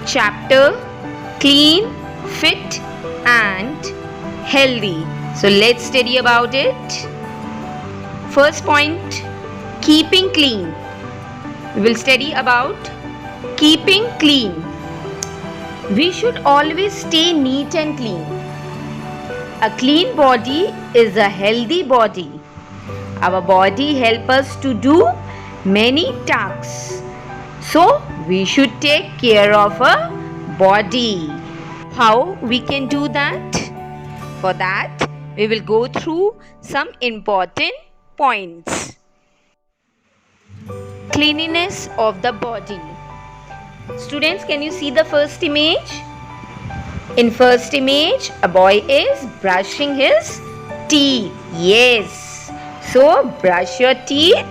chapter Clean, Fit and Healthy. So let's study about it. First point, keeping clean. We will study about keeping clean. We should always stay neat and clean. A clean body is a healthy body. Our body helps us to do many tasks. So we should take care of our body. How we can do that? For that, we will go through some important points. Cleanliness of the body. Students, can you see the first image? In first image, a boy is brushing his teeth. Yes. So, brush your teeth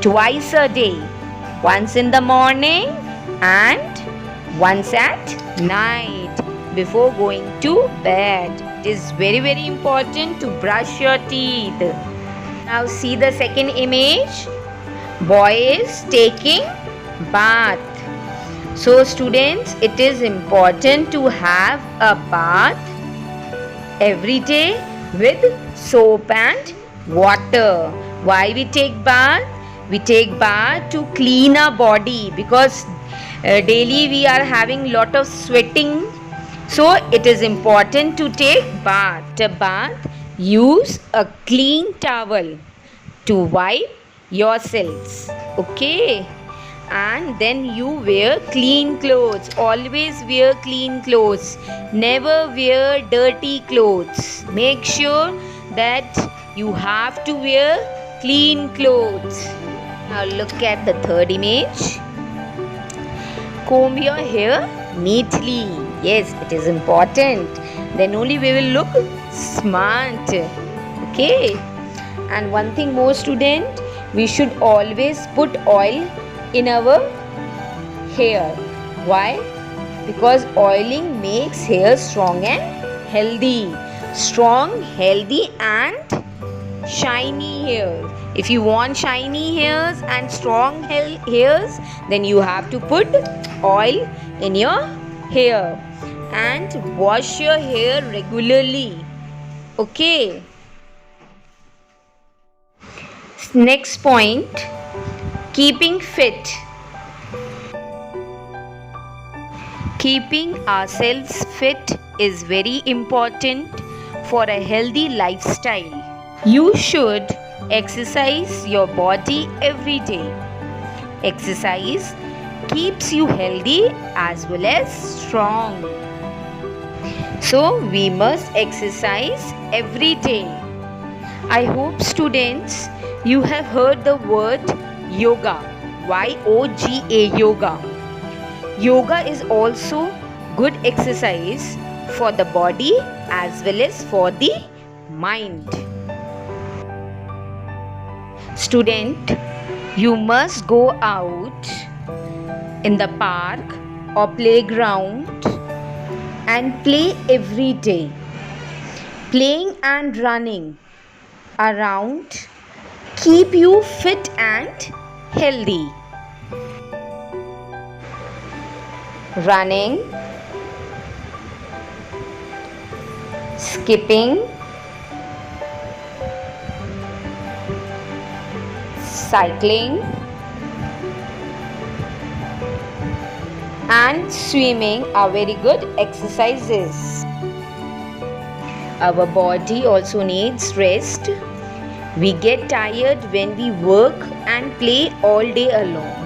twice a day. Once in the morning and once at night before going to bed. It is very, very important to brush your teeth. Now, see the second image. Boy is taking bath. So students, it is important to have a bath every day with soap and water. Why we take bath? We take bath to clean our body because daily we are having lot of sweating. So it is important to take bath. To bath, use a clean towel to wipe yourselves. Okay. And then you wear clean clothes. Always wear clean clothes. Never wear dirty clothes. Make sure that you have to wear clean clothes. Now look at the third image. Comb your hair neatly. Yes, it is important. Then only we will look smart. Okay. And one thing more, student, we should always put oil in our hair. Why? Because oiling makes hair strong and healthy. Strong, healthy and shiny hair. If you want shiny hairs and strong hairs, then you have to put oil in your hair and wash your hair regularly. Okay. Next point, keeping fit. Keeping ourselves fit is very important for a healthy lifestyle. You should exercise your body every day. Exercise keeps you healthy as well as strong. So we must exercise every day. I hope students, you have heard the word yoga. Y-O-G-A, yoga. Yoga is also good exercise for the body as well as for the mind. Student, you must go out in the park or playground and play every day. Playing and running around keep you fit and healthy. Running, skipping, cycling and swimming are very good exercises. Our body also needs rest. We get tired when we work and play all day alone.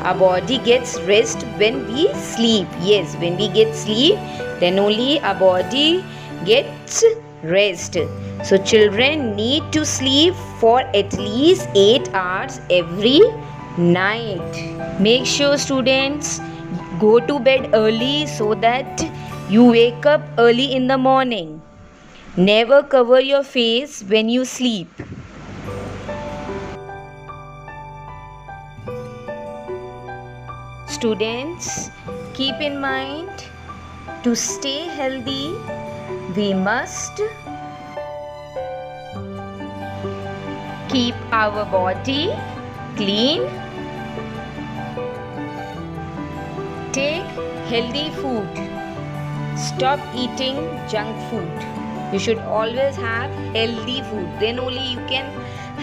Our body gets rest when we sleep. Yes, when we get sleep, then only our body gets rest. So children need to sleep for at least 8 hours every night. Make sure students go to bed early so that you wake up early in the morning. Never cover your face when you sleep. Students, keep in mind, to stay healthy, we must keep our body clean, take healthy food. Stop eating junk food. You should always have healthy food. Then only you can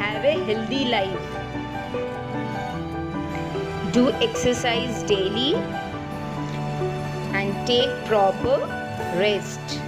have a healthy life. Do exercise daily and take proper rest.